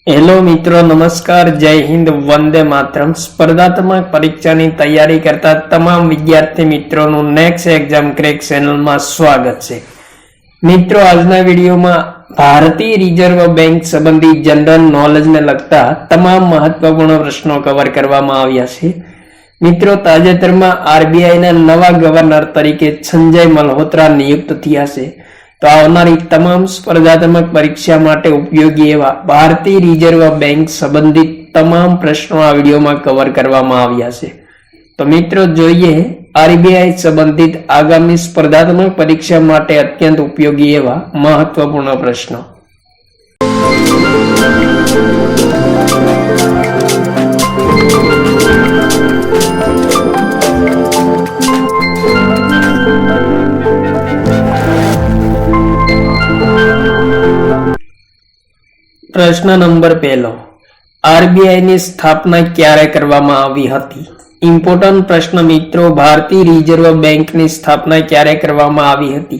Hello मित्रों, नमस्कार, जय हिंद, वंदे मातरम। स्पर्धात्मक परीक्षाની તૈયારી કરતા તમામ વિદ્યાર્થી મિત્રોનું નેક્સ્ટ એક્ઝામ ક્રેક ચેનલમાં સ્વાગત છે। મિત્રો, આજના વિડીયોમાં ભારતીય રિઝર્વ બેંક સંબંધિત જનરલ નોલેજને લગતા તમામ મહત્વપૂર્ણ પ્રશ્નો કવર કરવામાં આવ્યા છે। મિત્રો, તાજેતરમાં આરબીઆઈના નવા ગવર્નર તરીકે સંજય મલ્હોત્રા નિયુક્ત થયા છે। तो आवनारी तमाम स्पर्धात्मक परीक्षा माटे उपयोगी एवा भारतीय रिजर्व बैंक संबंधित तमाम प्रश्नों आ वीडियो में कवर करवामां आव्या छे। तो मित्रों, जोईए आरबीआई संबंधित आगामी स्पर्धात्मक परीक्षा माटे अत्यंत उपयोगी एवा महत्वपूर्ण प्रश्नों। प्रश्न नंबर पहलो, आरबीआई ની સ્થાપના ક્યારે કરવામાં આવી હતી? ઇમ્પોર્ટન્ટ પ્રશ્ન મિત્રો, ભારતીય રિઝર્વ બેંક ની સ્થાપના ક્યારે કરવામાં આવી હતી?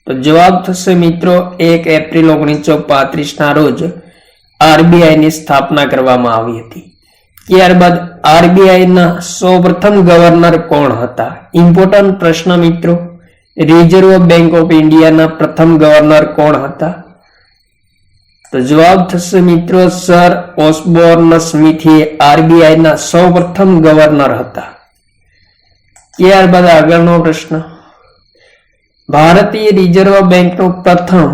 તો જવાબ થશે મિત્રો 1 એપ્રિલ 1935 ના રોજ આરબીઆઈ ની સ્થાપના કરવામાં આવી હતી। ત્યારબાદ આરબીઆઈ ના સૌપ્રથમ ગવર્નર કોણ હતા? ઇમ્પોર્ટન્ટ પ્રશ્ન મિત્રો, રિઝર્વ બેંક ઓફ ઇન્ડિયા ના પ્રથમ ગવર્નર કોણ હતા? तो जवाब थशे मित्रों सर ऑसबोर्न स्मिथ आरबीआई ना सौप्रथम गवर्नर हता। त्यारबाद आगळनो प्रश्न, भारतीय रिजर्व बैंक नो प्रथम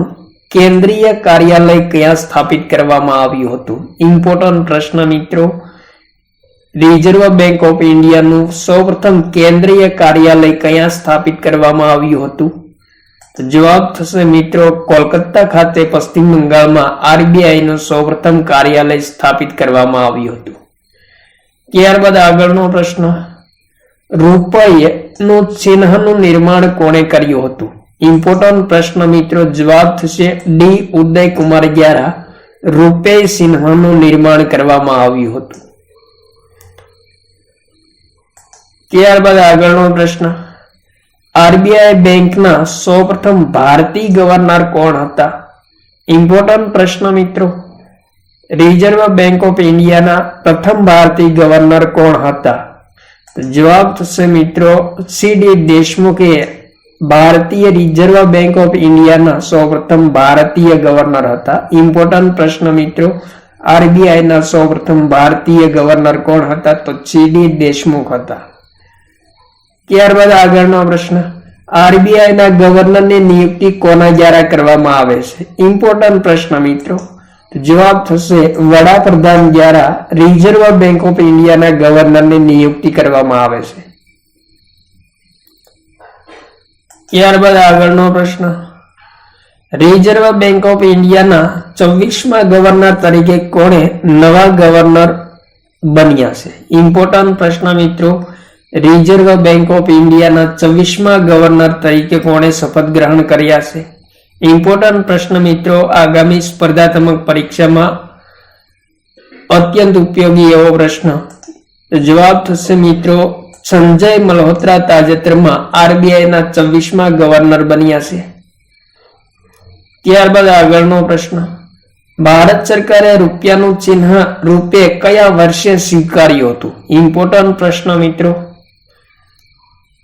केंद्रीय कार्यालय क्या स्थापित करवामां आव्युं हतुं? इम्पोर्टન્ટ प्रश्न मित्रों, रिजर्व बैंक ऑफ इंडिया नु सौप्रथम केंद्रीय कार्यालय क्या स्थापित करवामां आव्युं हतुं? तो जवाब थशे मित्रों कोलकाता खाते पश्चिम बंगाल में आरबीआई नो सौप्रथम कार्यालय स्थापित करवामां आव्युं हतुं। त्यारबाद आगळनो प्रश्न, रूपये नो चिन्हनु निर्माण कोणे कर्युं हतुं? इम्पोर्टન્ટ प्रश्न मित्रों, जवाब थशे डी उदय कुमार द्वारा रूपे चिन्हनु निर्माण करवामां आव्युं हतुं। त्यारबाद आगळनो प्रश्न, आरबीआई बैंक ना सौप्रथम भारतीय गवर्नर कौन हता? इम्पोर्टન્ટ प्रश्न मित्रों, रिजर्व बैंक ऑफ इंडिया ना प्रथम भारतीय गवर्नर कौन हता? तो जवाब थशे मित्रों सीडी देशमुख भारतीय रिजर्व बैंक ऑफ इंडिया ना सौप्रथम भारतीय गवर्नर हता। इम्पोर्टન્ટ प्रश्न मित्रों, आरबीआई ना सौप्रथम भारतीय गवर्नर कौन हता? तो सीडी देशमुख हता। त्यारबाद आगळनो प्रश्न, आरबीआई ना गवर्नर ने नियुक्ति कोना द्वारा करवामां आवे छे? इम्पोर्टન્ટ प्रश्न मित्रों, तो जवाब थशे वडाप्रधान द्वारा रिजर्व बैंक ऑफ इंडिया ना गवर्नर ने नियुक्ति करवामां आवे छे। त्यारबाद आगळनो प्रश्न, रिजर्व बैंक ऑफ इंडिया ना 24मा गवर्नर तरीके कोणे नवा गवर्नर बन्या छे? इम्पोर्टન્ટ प्रश्न मित्रों, रिजर्व बैंक ऑफ इंडिया ना 24मा गवर्नर तरीके कोणे शपथ ग्रहण कर्या छे? इम्पोर्टન્ટ प्रश्न मित्रों, आगामी स्पर्धात्मक परीक्षा में अत्यंत उपयोगी एवो प्रश्न। तो जवाब थशे मित्रों संजय मल्होत्रा ताजेतरमां आरबीआई ना 24मा गवर्नर बन्या छे। त्यारबाद आगळनो प्रश्न, भारत सरकारे रूपियानुं चिन्ह रूपे कया वर्षे स्वीकार्युं हतुं? इम्पोर्टન્ટ प्रश्न मित्रों,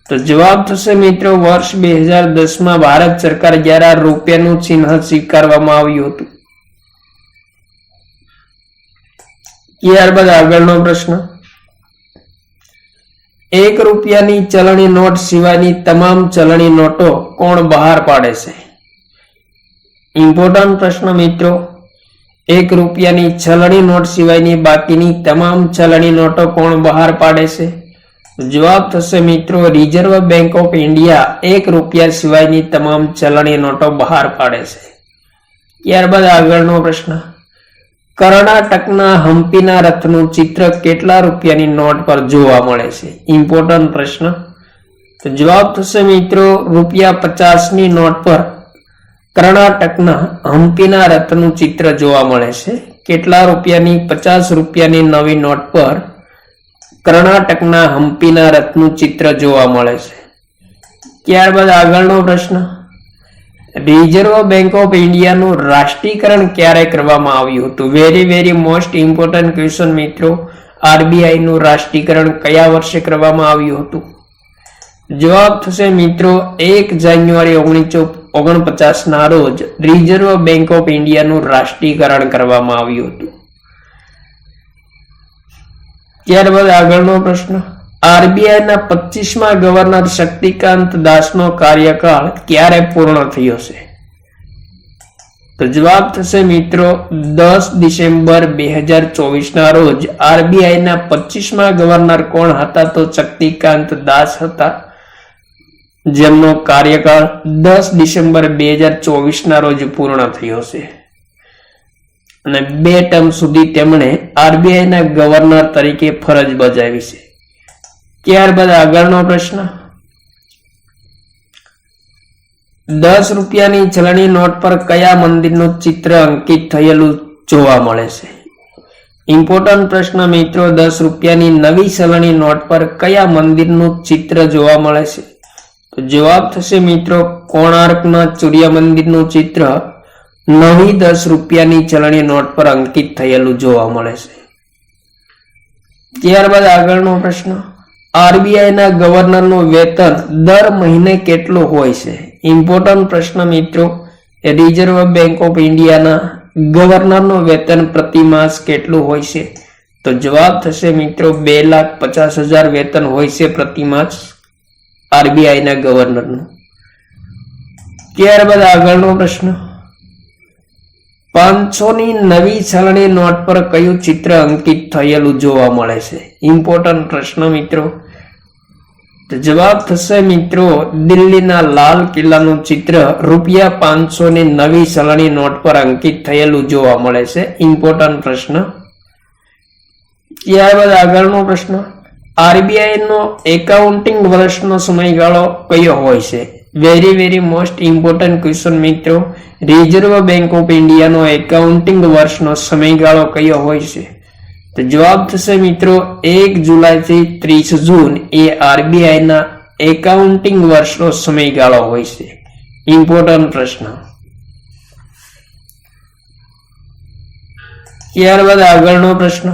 तो जवाब थशे मित्रों वर्ष 2010 में भारत सरकार द्वारा रूपियानुं चिन्ह स्वीकारवामां आव्युं हतुं। त्यारबाद आगळनो प्रश्न, 1 रूपियानी चलणी नोट सिवायनी तमाम चलणी नोटो कोण बहार पाडे छे? इम्पोर्टન્ટ प्रश्न मित्रों, 1 रूपियानी चलणी नोट सिवायनी बाकीनी तमाम चलणी नोटो कोण बहार पाडे छे? जवाब थशे मित्रों रिजर्व बैंक ऑफ इंडिया 1 रूपिया सिवायनी तमाम चलणी नोटो बहार पाडे छे। त्यारबाद आगळनो प्रश्न, कर्नाटकना हम्पीना रथनुं चित्र केटला रूपियानी नोट पर जोवा मळे छे? इम्पोर्टન્ટ प्रश्न, तो जवाब थशे मित्रों ₹50 नी नोट पर कर्नाटकना हम्पीना रथनुं चित्र जोवा मळे छे। केटला रूपियानी? 50 रूपियानी नवी नोट पर कर्नाटकना हम्पीना रथनुं चित्र जोवा मळे छे। त्यारबाद आगळनो प्रश्न, રિઝર્વ બેંક ઓફ ઇન્ડિયાનું રાષ્ટ્રીયકરણ ક્યારે કરવામાં આવ્યું હતું? વેરી મોસ્ટ ઇમ્પોર્ટન્ટ ક્વેશ્ચન મિત્રો. આરબીઆઈ નું રાષ્ટ્રીયકરણ કયા વર્ષે કરવામાં આવ્યું હતું? જવાબ થશે મિત્રો 1 જાન્યુઆરી 1949 ના રોજ રિઝર્વ બેંક ઓફ ઇન્ડિયાનું રાષ્ટ્રીયકરણ કરવામાં આવ્યું હતું. ત્યારબાદ આગળનો પ્રશ્ન. આરબીઆઈ ના 25મા ગવર્નર શક્તિકાંત દાસનો કાર્યકાળ ક્યારે પૂર્ણ થયો છે? તો જવાબ થશે મિત્રો 10 ડિસેમ્બર 2024 ના રોજ આરબીઆઈ ના 25મા ગવર્નર કોણ હતા? તો શક્તિકાંત દાસ હતા, જેમનો કાર્યકાળ 10 ડિસેમ્બર 2024 ના રોજ પૂર્ણ થયો છે અને 2 ટર્મ સુધી તેમણે આરબીઆઈ ના ગવર્નર તરીકે ફરજ બજાવી છે. ત્યારબાદ આગળનો પ્રશ્ન. 10 રૂપિયાની ચલણી નોટ પર કયા મંદિરનું ચિત્ર અંકિત થયેલું જોવા મળે છે? ઇમ્પોર્ટન્ટ પ્રશ્ન મિત્રો. 10 રૂપિયાની નવી ચલણી નોટ પર કયા મંદિરનું ચિત્ર જોવા મળે છે? તો જવાબ થશે મિત્રો કોણાર્કના સૂર્ય મંદિરનું ચિત્ર નવી 10 રૂપિયાની ચલણી નોટ પર અંકિત થયેલું જોવા મળે છે. ત્યારબાદ આગળનો પ્રશ્ન. આરબીઆઈ ના ગવર્નરનું વેતન દર મહિને કેટલું હોય છે? ઇમ્પોર્ટન્ટ પ્રશ્ન મિત્રો. રિઝર્વ બેંક ઓફ ઇન્ડિયાના ગવર્નરનું વેતન પ્રતિ માસ કેટલું હોય છે? તો જવાબ થશે મિત્રો 2,50,000 વેતન હોય છે પ્રતિ માસ આરબીઆઈ ના ગવર્નરનું. ત્યારબાદ આગળનો પ્રશ્ન. 500ની નવી ચલણી નોટ પર કયું ચિત્ર અંકિત થયેલું જોવા મળે છે? ઇમ્પોર્ટન્ટ પ્રશ્ન મિત્રો. તો જવાબ થશે મિત્રો દિલ્હીના લાલ કિલ્લાનું ચિત્ર ₹500ની નવી ચલણી નોટ પર અંકિત થયેલું જોવા મળે છે. ઇમ્પોર્ટન્ટ પ્રશ્ન. ત્યારબાદ આગળનો પ્રશ્ન. આરબીઆઈ નો એકાઉન્ટિંગ વર્ષનો સમયગાળો કયો હોય છે? વેરી મોસ્ટ ઇમ્પોર્ટન્ટ ક્વેશ્ચન મિત્રો. રિઝર્વ બેંક ઓફ ઇન્ડિયાનો એકાઉન્ટિંગ વર્ષનો સમયગાળો કયો હોય છે? તો જવાબ થશે મિત્રો 1 જુલાઈ થી 30 જૂન એ આરબીઆઈ ના એકાઉન્ટિંગ વર્ષનો સમયગાળો હોય છે. ઇમ્પોર્ટન્ટ પ્રશ્ન. ત્યારબાદ આગળનો પ્રશ્ન.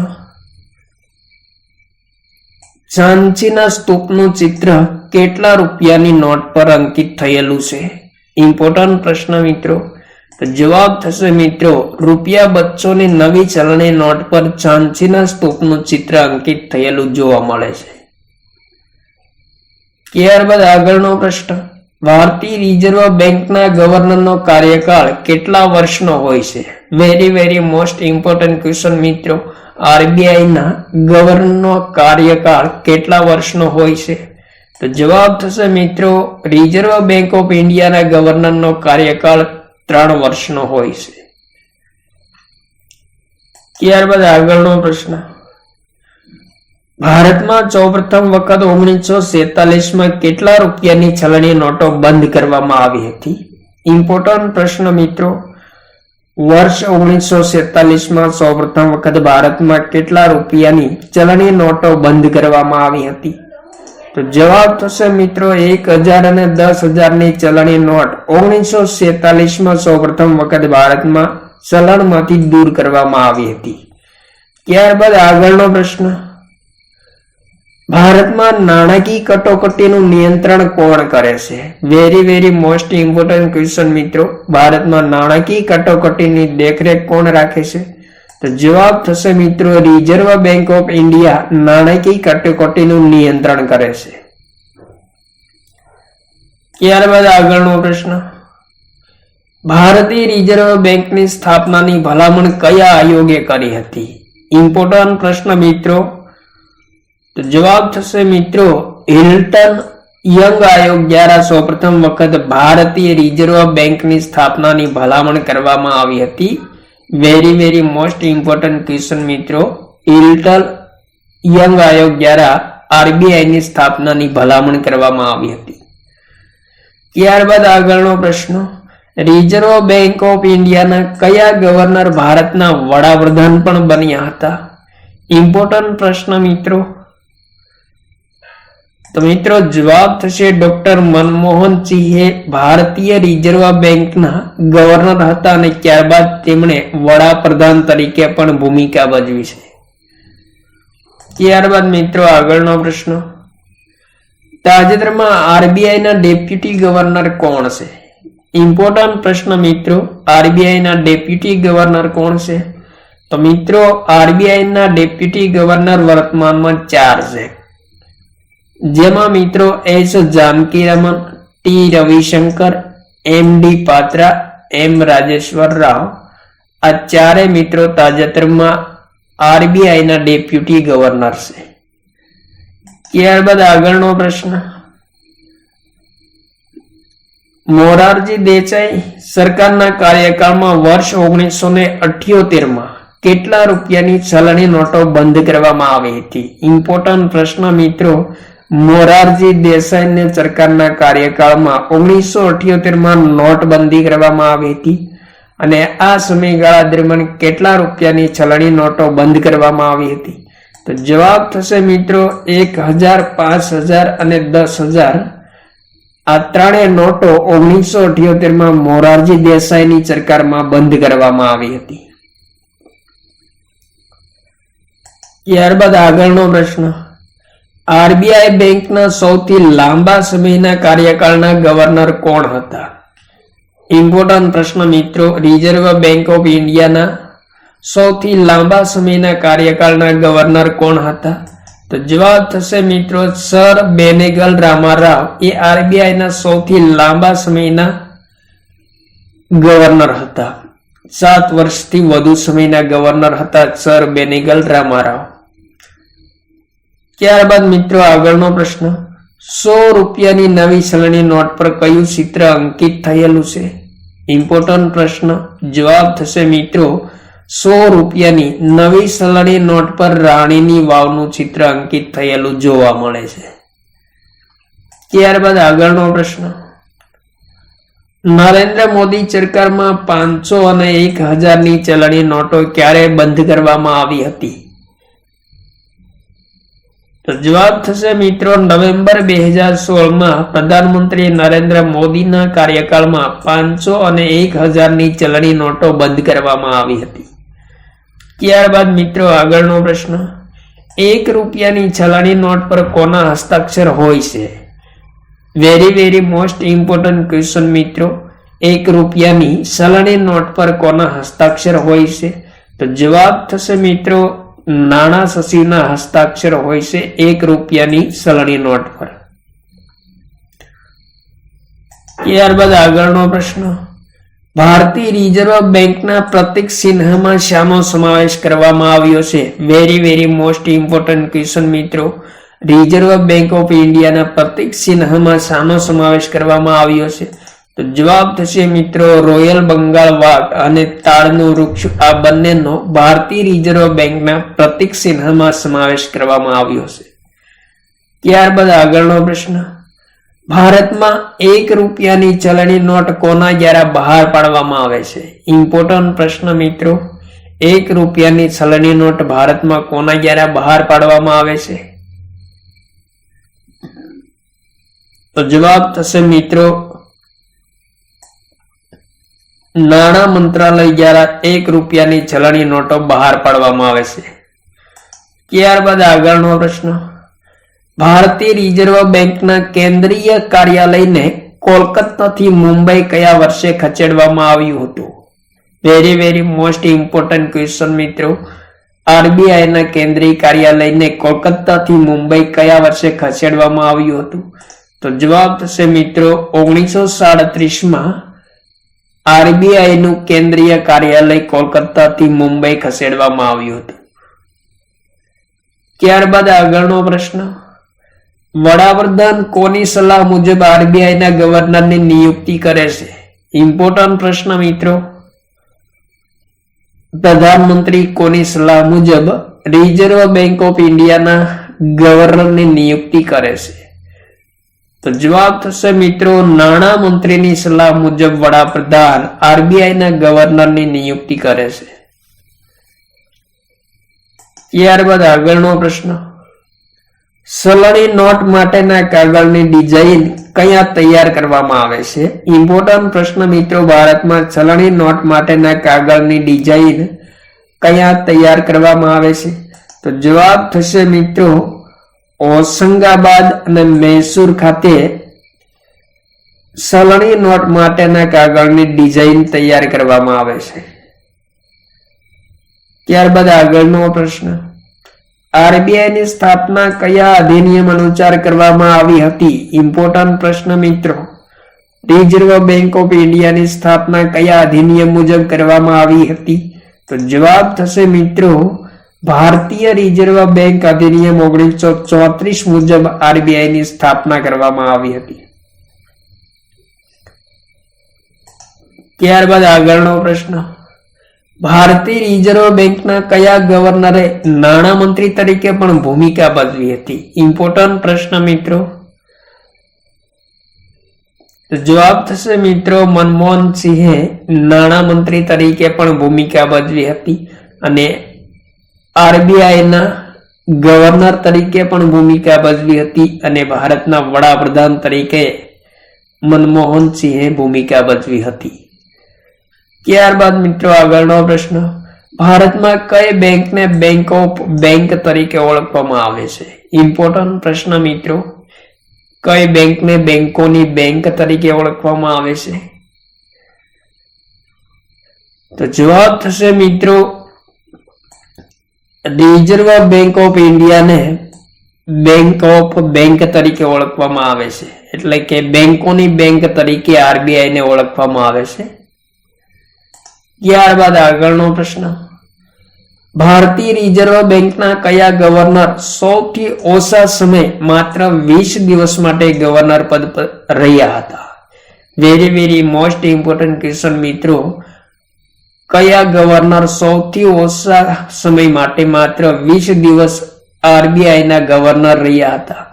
ઝાંસીના સ્તૂપનું ચિત્ર કેટલા રૂપિયાની નોટ પર અંકિત થયેલું છે? ઇમ્પોર્ટન્ટ પ્રશ્ન મિત્રો. તો જવાબ થશે મિત્રો ₹200ની નવી ચલણી નોટ પર ઝાંસીના સ્તૂપનું ચિત્ર અંકિત થયેલું જોવા મળે છે. ત્યારબાદ આગળનો પ્રશ્ન. ભારતીય રિઝર્વ બેંકના ગવર્નરનો કાર્યકાળ કેટલા વર્ષનો હોય છે? વેરી મોસ્ટ ઇમ્પોર્ટન્ટ ક્વેશ્ચન મિત્રો. આરબીઆઈ ના ગવર્નરનો કાર્યકાળ કેટલા વર્ષનો હોય છે? તો જવાબ થશે મિત્રો રિઝર્વ બેંક ઓફ ઇન્ડિયાના ગવર્નરનો કાર્યકાળ 3 વર્ષનો હોય છે. ત્યારબાદ આગળનો પ્રશ્ન. ભારતમાં સૌપ્રથમ વખત 1947માં કેટલા રૂપિયાની ચલણી નોટો બંધ કરવામાં આવી હતી? ઇમ્પોર્ટન્ટ પ્રશ્ન મિત્રો. વર્ષ 1947માં સૌપ્રથમ વખત ભારતમાં કેટલા રૂપિયાની ચલણી નોટો બંધ કરવામાં આવી હતી? તો જવાબ થશે મિત્રો 1000 અને 10,000ની ચલણી નોટ 1947માં સૌપ્રથમ વખત ભારતમાં ચલણમાંથી દૂર કરવામાં આવી હતી. ત્યારબાદ આગળનો પ્રશ્ન. ભારતમાં નાણાકીય કટોકટીનું નિયંત્રણ કોણ કરે છે? વેરી મોસ્ટ ઇમ્પોર્ટન્ટ ક્વેશ્ચન મિત્રો. ભારતમાં નાણાકીય કટોકટીની દેખરેખ કોણ રાખે છે? તો જવાબ થશે મિત્રો રિઝર્વ બેંક ઓફ ઇન્ડિયા નાણાકીય કટોકટીનું નિયંત્રણ કરે છે. ત્યારબાદ આગળનો પ્રશ્ન. ભારતીય રિઝર્વ બેંકની સ્થાપનાની ભલામણ કયા આયોગે કરી હતી? ઇમ્પોર્ટન્ટ પ્રશ્ન મિત્રો. તો જવાબ થશે મિત્રો હિલ્ટન યંગ આયોગ દ્વારા સૌપ્રથમ વખત ભારતીય રિઝર્વ બેંકની સ્થાપનાની ભલામણ કરવામાં આવી હતી. વેરી મોસ્ટ ઇમ્પોર્ટન્ટ ક્વેશ્ચન મિત્રો. હિલ્ટન યંગ આયોગ દ્વારા આરબીઆઈ ની સ્થાપનાની ભલામણ કરવામાં આવી હતી. ત્યારબાદ આગળનો પ્રશ્ન. રિઝર્વ બેંક ઓફ ઇન્ડિયાના કયા ગવર્નર ભારતના વડાપ્રધાન પણ બન્યા હતા? ઇમ્પોર્ટન્ટ પ્રશ્ન મિત્રો. તો મિત્રો જવાબ થશે ડોક્ટર મનમોહન સિંહે ભારતીય રિઝર્વ બેંકના ગવર્નર હતા અને ત્યારબાદ તેમણે વડાપ્રધાન તરીકે પણ ભૂમિકા ભજવી છે. ત્યારબાદ મિત્રો આગળનો પ્રશ્ન, તાજેતરમાં આરબીઆઈ ના ડેપ્યુટી ગવર્નર કોણ છે? ઇમ્પોર્ટન્ટ પ્રશ્ન મિત્રો, આરબીઆઈ ના ડેપ્યુટી ગવર્નર કોણ છે? તો મિત્રો આરબીઆઈ ના ડેપ્યુટી ગવર્નર વર્તમાનમાં 4 છે, જેમાં મિત્રો S Janakiraman, T Ravishankar, M D Patra, M Rajeshwar Rao. આ ચારે મિત્રો તાજેતરમાં આરબીઆઈ ના ડેપ્યુટી ગવર્નર છે. ત્યારબાદ આગળનો પ્રશ્ન, મોરારજી દેસાઈ સરકારના કાર્યકાળમાં વર્ષ 1978માં કેટલા રૂપિયાની ચલણી નોટો બંધ કરવામાં આવી હતી? ઇમ્પોર્ટન્ટ પ્રશ્ન મિત્રો, મોરારજી દેસાઈને સરકારના કાર્યકાળમાં 1978માં નોટબંધી કરવામાં આવી હતી અને આ સમયગાળા દરમિયાન કેટલા રૂપિયાની ચલણી નોટો બંધ કરવામાં આવી હતી? તો જવાબ થશે મિત્રો 1000, 5000 અને 10000. આ ત્રણેય નોટો 1978માં મોરારજી દેસાઈની સરકારમાં બંધ કરવામાં આવી હતી. ત્યારબાદ આગળનો પ્રશ્ન, આરબીઆઈ બેંકના સૌથી લાંબા સમયના કાર્યકાળના ગવર્નર કોણ હતા? ઇમ્પોર્ટન્ટ પ્રશ્ન મિત્રો, રિઝર્વ બેંક ઓફ ઇન્ડિયાના સૌથી લાંબા સમયના કાર્યકાળના ગવર્નર કોણ હતા? તો જવાબ થશે મિત્રો સર બેનેગલ રામારાવ એ આરબીઆઈના સૌથી લાંબા સમયના ગવર્નર હતા. 7 વર્ષથી વધુ સમયના ગવર્નર હતા સર બેનેગલ રામારાવ. ત્યારબાદ મિત્રો આગળનો પ્રશ્ન, 100 રૂપિયાની નવી ચલણી નોટ પર કયું ચિત્ર અંકિત થયેલું છે? ઇમ્પોર્ટન્ટ પ્રશ્ન, જવાબ થશે મિત્રો 100 રૂપિયાની નવી ચલણી નોટ પર રાણીની વાવનું ચિત્ર અંકિત થયેલું જોવા મળે છે. ત્યારબાદ આગળનો પ્રશ્ન, નરેન્દ્ર મોદી સરકારમાં 500 અને 1000ની ચલણી નોટો ક્યારે બંધ કરવામાં આવી હતી? તો જવાબ થશે મિત્રો નવેમ્બર 2016માં પ્રધાનમંત્રી નરેન્દ્ર મોદીના કાર્યકાળમાં 500 અને 1000ની ચલણી નોટો બંધ કરવામાં આવી હતી. ત્યારબાદ મિત્રો આગળનો પ્રશ્ન, 1 રૂપિયાની ચલણી નોટ પર કોના હસ્તાક્ષર હોય છે? વેરી મોસ્ટ ઇમ્પોર્ટન્ટ ક્વેશ્ચન મિત્રો, 1 રૂપિયાની ચલણી નોટ પર કોના હસ્તાક્ષર હોય છે? તો જવાબ થશે મિત્રો નાણા સચિવના હસ્તાક્ષર હોય છે 1 રૂપિયાની ચલણી નોટ પર. ત્યારબાદ આગળનો પ્રશ્ન, ભારતીય રિઝર્વ બેંકના પ્રતીક ચિહ્નમાં શાનો સમાવેશ કરવામાં આવ્યો છે? વેરી મોસ્ટ ઇમ્પોર્ટન્ટ ક્વેશ્ચન મિત્રો, રિઝર્વ બેંક ઓફ ઇન્ડિયાના પ્રતીક ચિહ્નમાં શાનો સમાવેશ કરવામાં આવ્યો છે? તો જવાબ થશે મિત્રો રોયલ બંગાળ વાઘ અને તાડનું વૃક્ષ, આ બંનેનો ભારતીય રિઝર્વ બેંકના પ્રતીક ચિહ્નમાં સમાવેશ કરવામાં આવ્યો છે. ત્યારબાદ આગળનો પ્રશ્ન, ભારતમાં 1 રૂપિયાની ચલણી નોટ કોના દ્વારા બહાર પાડવામાં આવે છે? ઇમ્પોર્ટન્ટ પ્રશ્ન મિત્રો, 1 રૂપિયાની ચલણી નોટ ભારતમાં કોના દ્વારા બહાર પાડવામાં આવે છે? તો જવાબ થશે મિત્રો નાણાં મંત્રાલય દ્વારા 1 રૂપિયાની ચલણી નોટો બહાર પાડવામાં આવે છે. ત્યારબાદ આગળનો પ્રશ્ન, ભારતીય રિઝર્વ બેંકના કેન્દ્રીય કાર્યાલયને કોલકાતાથી મુંબઈ કયા વર્ષે ખસેડવામાં આવ્યું હતું? વેરી મોસ્ટ ઇમ્પોર્ટન્ટ ક્વેશ્ચન મિત્રો, આરબીઆઈના કેન્દ્રીય કાર્યાલયને કોલકાતાથી મુંબઈ કયા વર્ષે ખસેડવામાં આવ્યું હતું? તો જવાબ થશે મિત્રો 1937માં આરબીઆઈ નું કેન્દ્રીય કાર્યાલય કોલકાતાથી મુંબઈ ખસેડવામાં આવ્યું હતું. ત્યારબાદ આગળનો પ્રશ્ન, વડાપ્રધાન કોની સલાહ મુજબ આરબીઆઈ ના ગવર્નરની નિયુક્તિ કરે છે? ઇમ્પોર્ટન્ટ પ્રશ્ન મિત્રો, પ્રધાનમંત્રી કોની સલાહ મુજબ રિઝર્વ બેંક ઓફ ઇન્ડિયાના ગવર્નરની નિયુક્તિ કરે છે? તો જવાબ થશે મિત્રો નાણાં મંત્રીની સલાહ મુજબ વડાપ્રધાન આરબીઆઈ ના ગવર્નરની નિયુક્તિ કરે છે. ત્યારબાદ આગળનો પ્રશ્ન, ચલણી નોટ માટેના કાગળની ડિઝાઇન કયા તૈયાર કરવામાં આવે છે? ઇમ્પોર્ટન્ટ પ્રશ્ન મિત્રો, ભારતમાં ચલણી નોટ માટેના કાગળની ડિઝાઇન કયા તૈયાર કરવામાં આવે છે? તો જવાબ થશે મિત્રો હોશંગાબાદ અને મૈસૂર ખાતે ચલણી નોટ માટેના કાગળની ડિઝાઇન તૈયાર કરવામાં આવે છે. ત્યારબાદ આગળનો પ્રશ્ન, આરબીઆઈ ની સ્થાપના કયા અધિનિયમ અનુસાર કરવામાં આવી હતી? ઇમ્પોર્ટન્ટ પ્રશ્ન મિત્રો, રિઝર્વ બેંક ઓફ ઇન્ડિયાની સ્થાપના કયા અધિનિયમ મુજબ કરવામાં આવી હતી? તો જવાબ થશે મિત્રો ભારતીય રિઝર્વ બેંક અધિનિયમ 1934 મુજબ આરબીઆઈ ની સ્થાપના કરવામાં આવી હતી. ત્યારબાદ આગળનો પ્રશ્ન, ભારતીય રિઝર્વ બેંકના કયા ગવર્નરે નાણામંત્રી તરીકે પણ ભૂમિકા ભજવી હતી? ઇમ્પોર્ટન્ટ પ્રશ્ન મિત્રો, જવાબ થશે મિત્રો મનમોહન સિંહે નાણામંત્રી તરીકે પણ ભૂમિકા ભજવી હતી અને આરબીઆઈ ના ગવર્નર તરીકે પણ ભૂમિકા ભજવી હતી અને ભારતના વડાપ્રધાન તરીકે મનમોહન સિંહે ભૂમિકા ભજવી હતી. ત્યારબાદ મિત્રો આગળનો પ્રશ્ન, ભારતમાં કઈ બેંકને બેંક ઓફ બેંક તરીકે ઓળખવામાં આવે છે? ઇમ્પોર્ટન્ટ પ્રશ્ન મિત્રો, કઈ બેંકને બેંકોની બેંક તરીકે ઓળખવામાં આવે છે? તો જવાબ થશે મિત્રો રિઝર્વ બેંક ઓફ ઇન્ડિયાને બેંક ઓફ બેંક તરીકે ઓળખવામાં આવે છે, એટલે કે બેંકોની બેંક તરીકે આરબીઆઈ ને ઓળખવામાં આવે છે. ત્યારબાદ આગળનો પ્રશ્ન, ભારતીય રિઝર્વ બેંકના કયા ગવર્નર સૌથી ઓછા સમય માત્ર 20 દિવસ માટે ગવર્નર પદ પર રહ્યા હતા? વેરી મોસ્ટ ઇમ્પોર્ટન્ટ ક્વેશ્ચન મિત્રો, કયા ગવર્નર સૌથી ઓછા સમય માટે માત્ર 20 દિવસ આરબીઆઈ ના ગવર્નર રહ્યા હતા?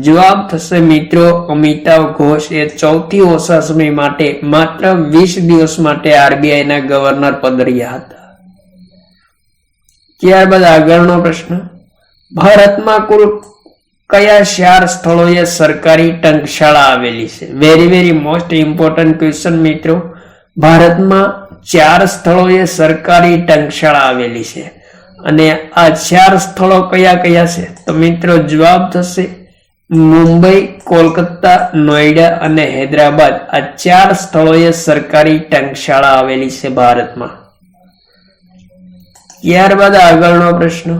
જવાબ થશે મિત્રો અમિતાભ ઘોષ એ સૌથી ઓછા સમય માટે માત્ર 20 દિવસ માટે આરબીઆઈ ના ગવર્નર પદ રહ્યા હતા. ત્યારબાદ આગળનો પ્રશ્ન, ભારતમાં કુલ કયા 4 સ્થળોએ સરકારી ટંકશાળા આવેલી છે? વેરી મોસ્ટ ઇમ્પોર્ટન્ટ ક્વેશ્ચન મિત્રો, ભારતમાં 4 સ્થળોએ સરકારી ટંકશાળા આવેલી છે અને આ 4 સ્થળો કયા કયા છે? તો મિત્રો જવાબ થશે મુંબઈ, કોલકાતા, નોઈડા અને હૈદરાબાદ. આ 4 સ્થળોએ સરકારી ટંકશાળા આવેલી છે ભારતમાં. ત્યારબાદ આગળનો પ્રશ્ન,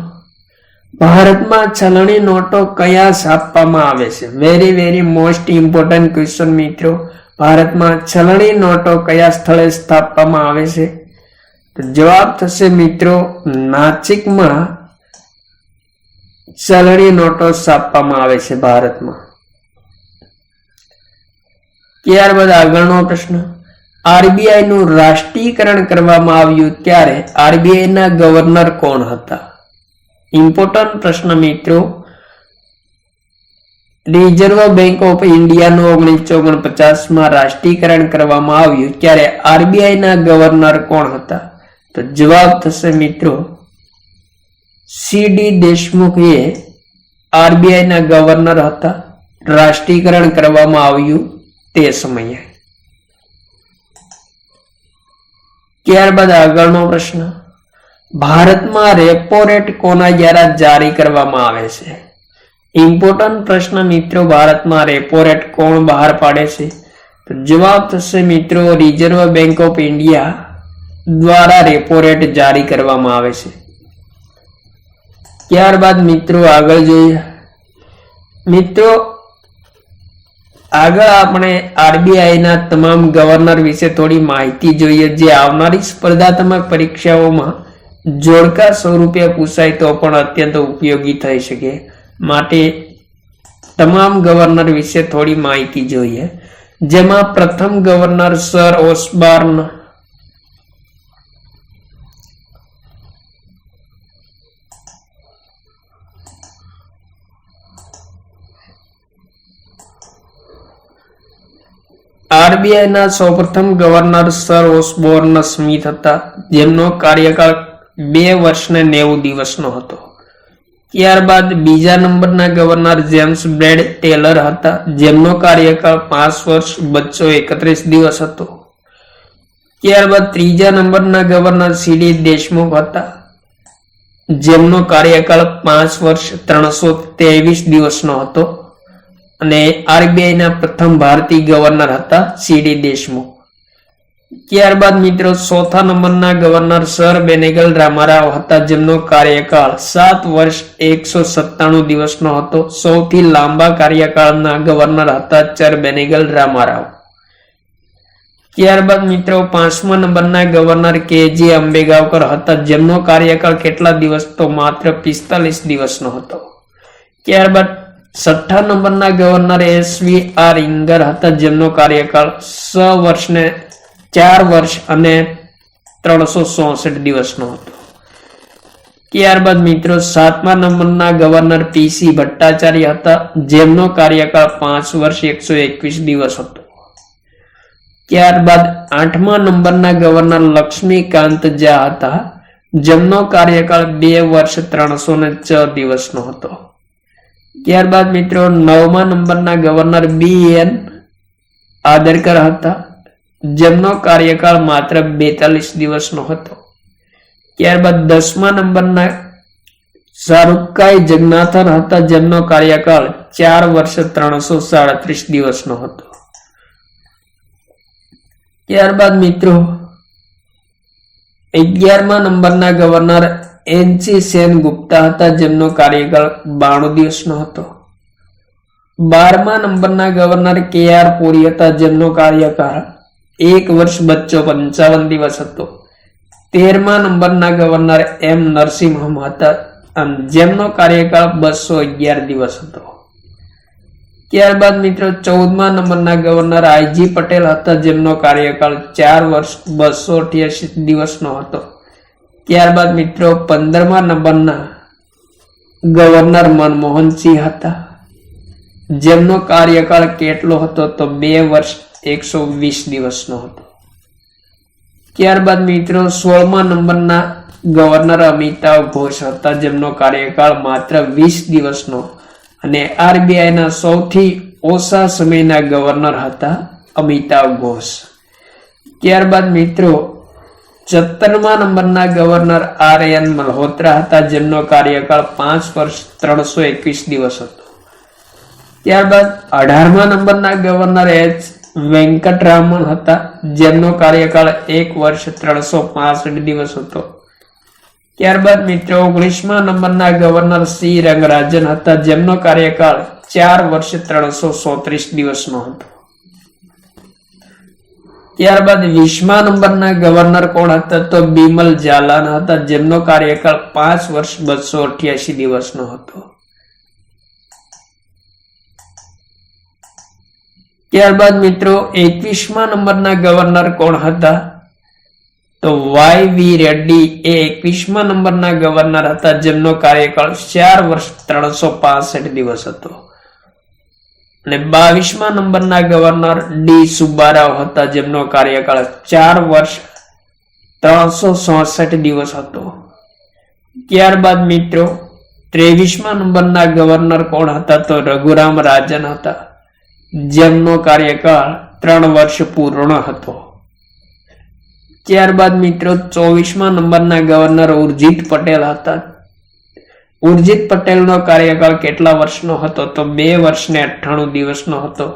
ભારતમાં ચલણી નોટો કયા છાપવામાં આવે છે? વેરી મોસ્ટ ઇમ્પોર્ટન્ટ ક્વેશ્ચન મિત્રો, ભારતમાં ચલણી નોટો કયા સ્થળે સ્થાપવામાં આવે છે? તો જવાબ થશે મિત્રો નાસિકમાં ચલણી નોટો છાપવામાં આવે છે ભારતમાં. ત્યારબાદ આગળનો પ્રશ્ન, આરબીઆઈ નું રાષ્ટ્રીયકરણ કરવામાં આવ્યું ત્યારે આરબીઆઈ ના ગવર્નર કોણ હતા? ઇમ્પોર્ટન્ટ પ્રશ્ન મિત્રો, રિઝર્વ બેંક ઓફ ઇન્ડિયાનું 1949 માં રાષ્ટ્રીયકરણ કરવામાં આવ્યું ત્યારે આરબીઆઈ ના ગવર્નર કોણ હતા? તો જવાબ થશે મિત્રો સીડી દેશમુખ એ આરબીઆઈ ના ગવર્નર હતા રાષ્ટ્રીયકરણ કરવામાં આવ્યું તે સમયે. ત્યારબાદ આગળનો પ્રશ્ન, ભારતમાં રેપો રેટ કોના દ્વારા જારી કરવામાં આવે છે? ઇમ્પોર્ટન્ટ પ્રશ્ન મિત્રો, ભારતમાં રેપો રેટ કોણ બહાર પાડે છે? તો જવાબ થશે મિત્રો રિઝર્વ બેંક ઓફ ઇન્ડિયા દ્વારા રેપો રેટ જારી કરવામાં આવે છે. ત્યારબાદ મિત્રો આગળ જોઈએ. મિત્રો આગળ આપણે આરબીઆઈ ના તમામ ગવર્નર વિશે થોડી માહિતી જોઈએ, જે આવનારી સ્પર્ધાત્મક પરીક્ષાઓમાં જોડકા સ્વરૂપે પૂછાય તો પણ અત્યંત ઉપયોગી થઈ શકે. માટે તમામ ગવર્નર વિશે થોડી માહિતી જોઈએ, જેમાં પ્રથમ ગવર્નર સર ઓસ્બોર્ન, આરબીઆઈ ના સૌપ્રથમ ગવર્નર સર ઓસ્બોર્ન સ્મિથ હતા, જેમનો કાર્યકાળ 2 વર્ષ ને 90 દિવસનો હતો. ત્યારબાદ બીજા નંબરના ગવર્નર જેમ્સ બ્રેડ ટેલર હતા, જેમનો કાર્યકાળ 5 વર્ષ 231 દિવસ હતો. ત્યારબાદ ત્રીજા નંબરના ગવર્નર સીડી દેશમુખ હતા, જેમનો કાર્યકાળ 5 વર્ષ 323 દિવસનો હતો અને આરબીઆઈ ના પ્રથમ ભારતીય ગવર્નર હતા સીડી દેશમુખ. ત્યારબાદ મિત્રો ચોથા નંબરના ગવર્નર સર બેનેગલ રામારાવ હતા, જેમનો કાર્યકાળ 7 વર્ષ 197 દિવસનો હતો. સૌથી લાંબા કાર્યકાળના ગવર્નર હતા સર બેનેગલ રામારાવ. ત્યારબાદ મિત્રો પાંચમા નંબરના ગવર્નર કે.જે. અંબેગાવકર હતા, જેમનો કાર્યકાળ કેટલા દિવસ તો માત્ર 45 દિવસનો હતો. ત્યારબાદ છઠ્ઠા નંબરના ગવર્નર એસ.વી.આર. ઇંગર હતા, જેમનો કાર્યકાળ 4 વર્ષ અને 364 દિવસનો હતો. ત્યારબાદ મિત્રો સાતમા નંબરના ગવર્નર પી.સી. ભટ્ટાચાર્ય હતા, જેમનો કાર્યકાળ 5 વર્ષ 121 દિવસ હતો. ત્યારબાદ આઠમા નંબરના ગવર્નર લક્ષ્મીકાંત ઝા હતા, જેમનો કાર્યકાળ 2 વર્ષ 306 દિવસનો હતો. ત્યારબાદ મિત્રો નવમા નંબરના ગવર્નર બી.એન. આદરકર હતા, જેમનો કાર્યકાળ માત્ર 42 દિવસનો હતો. ત્યારબાદ 10મા નંબરના શાહરુખભાઈ જગન્નાથન હતા, જેમનો કાર્યકાળ 4 વર્ષ 337 દિવસનો હતો. ત્યારબાદ મિત્રો 11મા નંબરના ગવર્નર એન.સી. સેનગુપ્તા હતા, જેમનો કાર્યકાળ 92 દિવસનો હતો. 12મા નંબરના ગવર્નર કે.આર. પુરી હતા, જેમનો કાર્યકાળ 1 વર્ષ 255 દિવસ હતો. 13મા નંબરના ગવર્નર એમ. નરસિંહમ હતા, જેમનો કાર્યકાળ 211 દિવસ હતો. ત્યારબાદ મિત્રો 14મા નંબરના ગવર્નર આઈ.જી. પટેલ હતા, જેમનો કાર્યકાળ 4 વર્ષ 288 દિવસનો હતો. ત્યારબાદ મિત્રો 15મા નંબરના ગવર્નર મનમોહનસિંહ હતા, જેમનો કાર્યકાળ કેટલો હતો તો 2 વર્ષ 120 દિવસનો હતો. ત્યારબાદ મિત્રો 16મા નંબરના ગવર્નર અમિતાવ ઘોષ હતા, જેમનો કાર્યકાળ માત્ર 20 દિવસનો અને આરબીઆઈના સૌથી ઓછા સમયના ગવર્નર હતા અમિતાવ ઘોષ. ત્યારબાદ મિત્રો 17મા નંબરના ગવર્નર આર.એન. મલ્હોત્રા હતા, જેમનો કાર્યકાળ 5 વર્ષ 321 દિવસ હતો. ત્યારબાદ 18મા નંબરના ગવર્નર એચ. વેંકટરામન હતા, જેમનો કાર્યકાળ 1 વર્ષ 365 દિવસ હતો. ત્યારબાદ મિત્રો 19મા નંબરના ગવર્નર સી. રંગરાજન હતા, જેમનો કાર્યકાળ 4 વર્ષ 334 દિવસનો હતો. ત્યારબાદ 20મા નંબરના ગવર્નર કોણ હતા તો બિમલ જાલાન હતા, જેમનો કાર્યકાળ 5 વર્ષ 288 દિવસનો હતો. ત્યારબાદ મિત્રો 21મા નંબરના ગવર્નર કોણ હતા તો વાય.વી. રેડ્ડી એ 21મા નંબરના ગવર્નર હતા, જેમનો કાર્યકાળ 4 વર્ષ 365 દિવસ હતો. અને 22મા નંબરના ગવર્નર ડી. સુબ્બારાવ હતા, જેમનો કાર્યકાળ 4 વર્ષ 366 દિવસ હતો. ત્યારબાદ મિત્રો 23મા નંબરના ગવર્નર કોણ હતા તો રઘુરામ રાજન હતા, જેમનો કાર્યકાળ 3 વર્ષ પૂર્ણ હતો. ત્યારબાદ મિત્રો 24મા નંબરના ગવર્નર ઉર્જિત પટેલ હતા. ઉર્જિત પટેલનો કાર્યકાળ કેટલા વર્ષનો હતો તો 2 વર્ષ ને 98 દિવસનો હતો.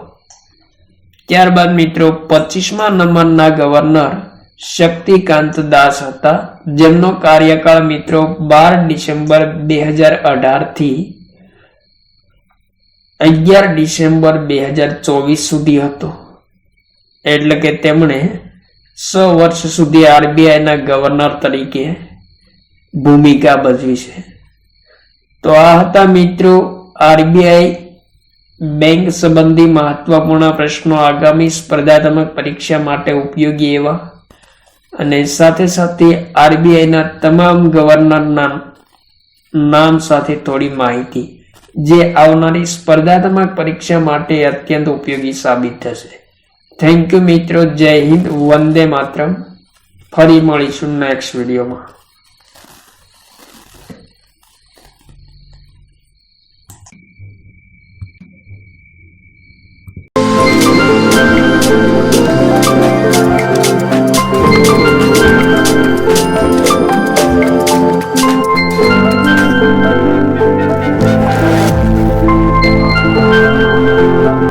ત્યારબાદ મિત્રો 25મા નંબરના ગવર્નર શક્તિકાંત દાસ હતા, જેમનો કાર્યકાળ મિત્રો 12 ડિસેમ્બર 2018 થી 11 ડિસેમ્બર 2024 સુધી હતો. એટલે કે તેમણે 6 વર્ષ સુધી આરબીઆઈ ના ગવર્નર તરીકે ભૂમિકા ભજવી છે. તો આ હતા મિત્રો આરબીઆઈ બેંક સંબંધી મહત્વપૂર્ણ પ્રશ્નો, આગામી સ્પર્ધાત્મક પરીક્ષા માટે ઉપયોગી એવા, અને સાથે સાથે આરબીઆઈ ના તમામ ગવર્નરના નામ સાથે થોડી માહિતી, જે આવનારી સ્પર્ધાત્મક પરીક્ષા માટે અત્યંત ઉપયોગી સાબિત થશે. થેન્ક યુ મિત્રો. જય હિન્દ. વંદે માતરમ. ફરી મળીશું નેક્સ્ટ વિડીયોમાં.